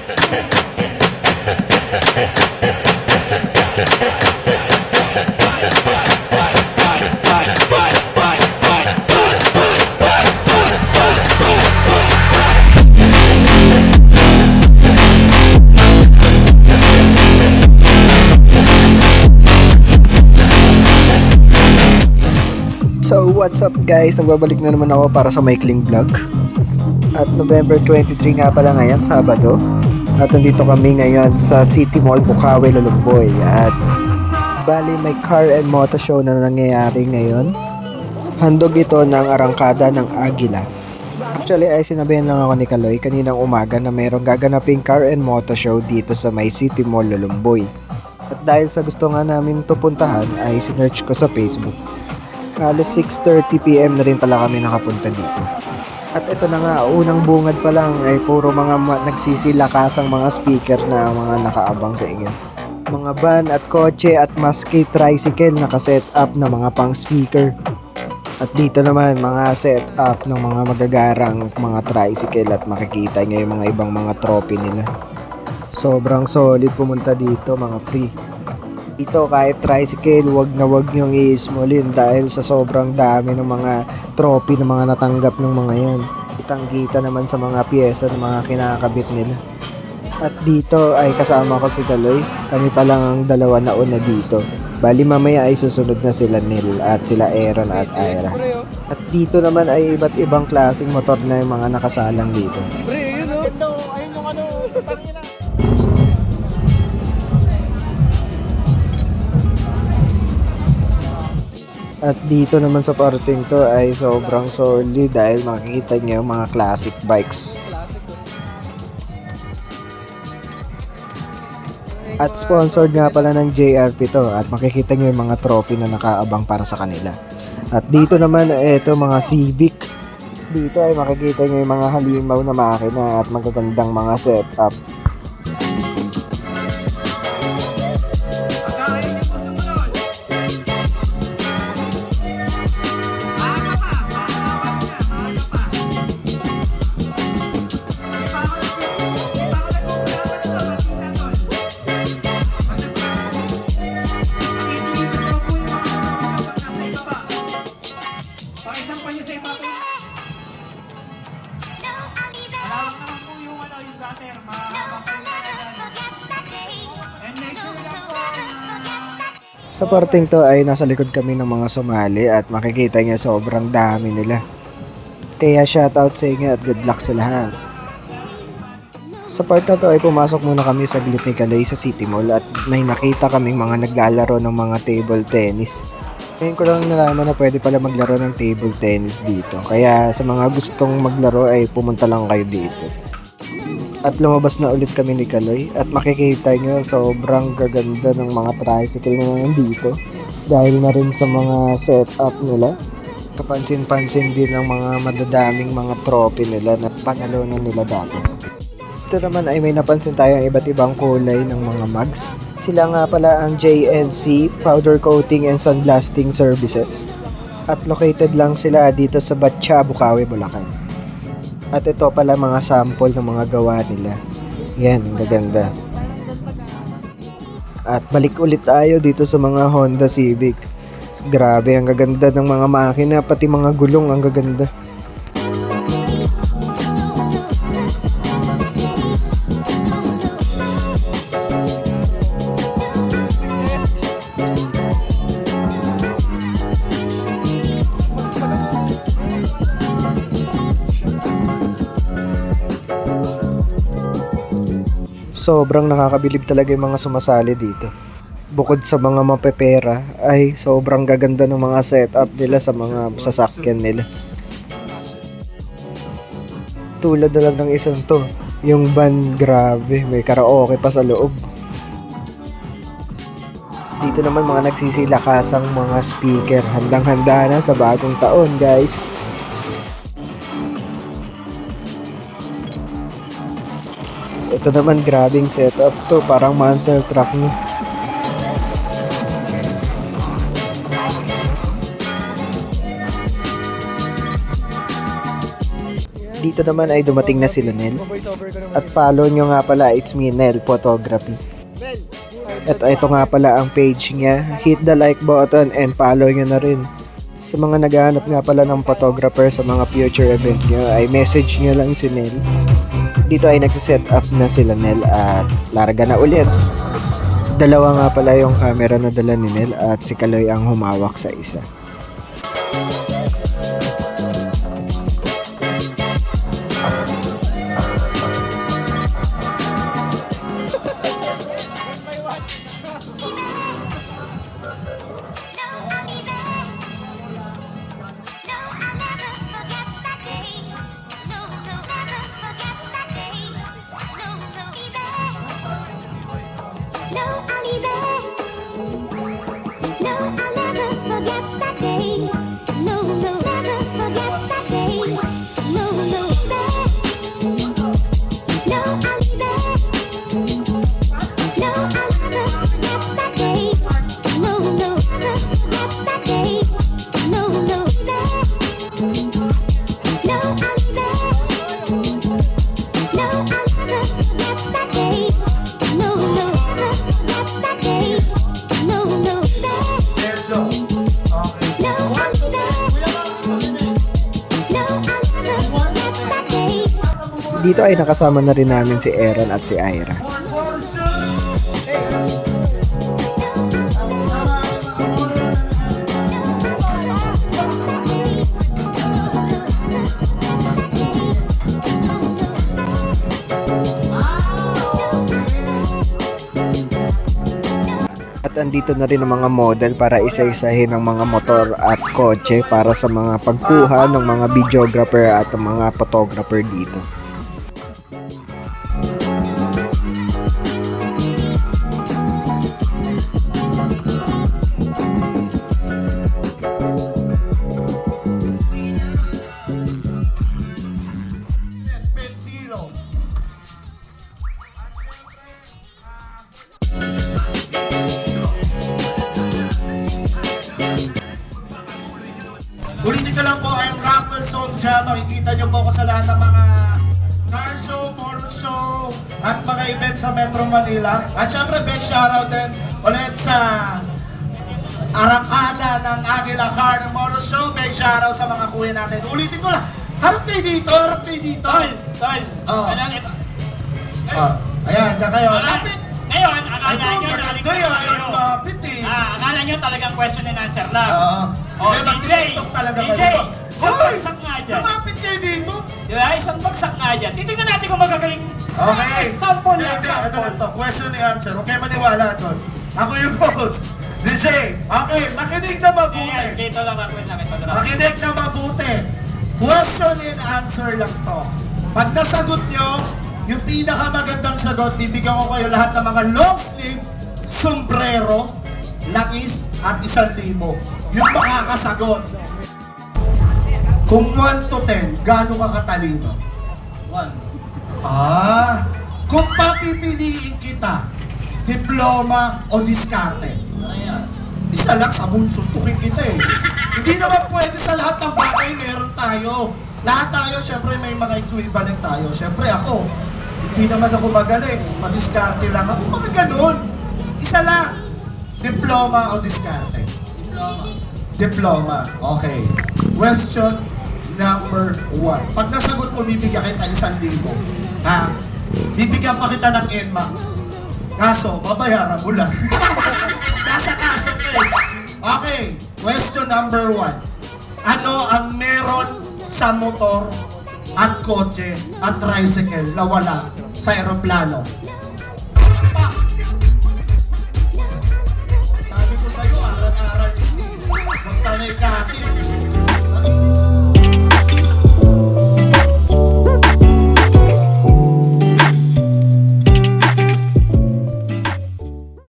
So what's up guys, nagbabalik na naman ako para sa maikling vlog. At November 23 nga pala ngayon, Sabado. At nandito kami ngayon sa City Mall, Bukawi, Lulumboy. At bali may car and moto show na nangyayari ngayon. Handog ito ng arangkada ng Agila. Actually ay sinabihan lang ako ni Kaloy kaninang umaga na mayroong gaganaping car and moto show dito sa may City Mall, Lulumboy. At dahil sa gusto nga namin ito puntahan ay sinearch ko sa Facebook. Halos 6:30 PM na rin pala kami nakapunta dito. At ito na nga, unang bungad pa lang ay puro mga nagsisilakasang mga speaker na mga nakaabang sa inyo. Mga van at kotse at maski tricycle nakaset up na mga pang speaker. At dito naman mga set up ng mga magagarang mga tricycle at makikita nyo yung mga ibang mga trophy nila. Sobrang solid pumunta dito mga pre. Ito kahit tricycle, wag nyong i-smallin dahil sa sobrang dami ng mga trophy na mga natanggap ng mga yan. Kitang-kita naman sa mga pyesa ng mga kinakabit nila. At dito ay kasama ko si Kaloy. Kami pa lang ang dalawa na una dito. Bali mamaya ay susunod na sila Neil at sila Aaron at Ira. At dito naman ay iba't ibang klaseng motor na yung mga nakasalang dito. At dito naman sa parting to ay sobrang solid dahil makikita niyo yung mga classic bikes. At sponsored nga pala ng JRP to at makikita niyo yung mga trophy na nakaabang para sa kanila. At dito naman ito mga Civic. Dito ay makikita niyo yung mga halimaw na makina at magagandang mga setup. Sa parting to ay nasa likod kami ng mga sumali at makikita niya sobrang dami nila. Kaya shoutout sa inyo at good luck sa lahat. Sa part na to ay pumasok muna kami sa saglit ni Kaloy sa City Mall at may nakita kaming mga naglalaro ng mga table tennis. Ngayon ko lang nalaman na pwede pala maglaro ng table tennis dito. Kaya sa mga gustong maglaro ay pumunta lang kayo dito. At lumabas na ulit kami ni Kaloy at makikita nyo sobrang gaganda ng mga tricycle na nandito dahil na rin sa mga setup nila. Kapansin-pansin din ng mga madadaming mga trophy nila na panalunan nila dati. Ito naman ay may napansin tayong iba't ibang kulay ng mga mugs. Sila nga pala ang JNC Powder Coating and Sandblasting Services. At located lang sila dito sa Batcha, Bukawi, Bulacan. At ito pala mga sample ng mga gawa nila. Yan, ang gaganda. At balik ulit tayo dito sa mga Honda Civic. Grabe, ang gaganda ng mga makina, pati mga gulong, ang gaganda. Sobrang nakakabilib talaga yung mga sumasali dito. Bukod sa mga mapepera, ay sobrang gaganda ng mga setup nila sa mga sasakyan nila. Tulad na lang ng isang to, yung van, grabe, may karaoke pa sa loob. Dito naman mga nagsisilakasang mga speaker, handang-handa na sa bagong taon guys. Ito naman grabing setup to, parang monster truck no. Dito dito naman ay dumating na sila Nel. At follow nyo nga pala, it's me Nel Photography. At ito nga pala ang page niya. Hit the like button and follow nyo na rin. Sa mga naghahanap nga pala ng photographer sa mga future event nyo, ay message nyo lang si Nel. Dito ay nagsiset up na sila Nel at larga na ulit. Dalawa nga pala yung camera na dala ni Nel at si Kaloy ang humawak sa isa. Dito ay nakasama na rin namin si Aaron at si Ira. At andito na rin ang mga model para isa-isahin ang mga motor at kotse para sa mga pagkuha ng mga videographer at mga photographer dito. Ulitin ko lang po, I'm Rapper Soldier. Makikita nyo po ako sa lahat ng mga car show, motor show, at mga events sa Metro Manila. At syempre, big shoutout din ulit sa arangkada ng Aguila Car and Motor Show. Big shoutout sa mga kuya natin. Ulitin ko lang, harap kayo dito, harap kayo dito. Tol, anong ito? Ayan, dyan kayo. Lapit! Ngayon, akala nyo Ito, kayo, ayaw lumapit eh. Akala nyo talagang question and answer lang. Oh, DJ, mag-tiktok talaga DJ, kayo. isang bagsak nga dyan. Lumapit kayo dito. Diba, isang bagsak nga dyan. Titignan natin kung magagaling. Okay. Sample lang, Hindi, sample. ito, question and answer. Huwag kayo maniwala doon. Ako yung host. DJ, okay, makinig na mabuti. Ayan, dito lang ako lang ito. Makinig na mabuti. Question and answer lang to. Pag nasagot nyo, yung pinakamagandang sagot, bibigyan ko kayo lahat ng mga long sleeve, sombrero, langis, at 1,000. Yung makakasagot. Kung 1 to 10, gaano ka katalino? 1. Kung papipiliin kita, diploma o diskarte? Ayos. Isa lang, sabon suntukin kita eh. Hindi naman pwede sa lahat ng bagay meron tayo. Lahat tayo, syempre may mga equivalent tayo. Syempre ako, hindi naman ako magaling. Madiskarte lang ako, mga ganun. Isa lang, diploma o diskarte? Diploma. Okay. Question number 1. Pag nasagot mo, bibigyan kita 1,000. Ha? Bibigyan pa kita ng NMAX. Kaso, babayaran mo lang. Nasa kaso pa eh. Okay. Question number 1. Ano ang meron sa motor at kotse at tricycle na wala sa aeroplano?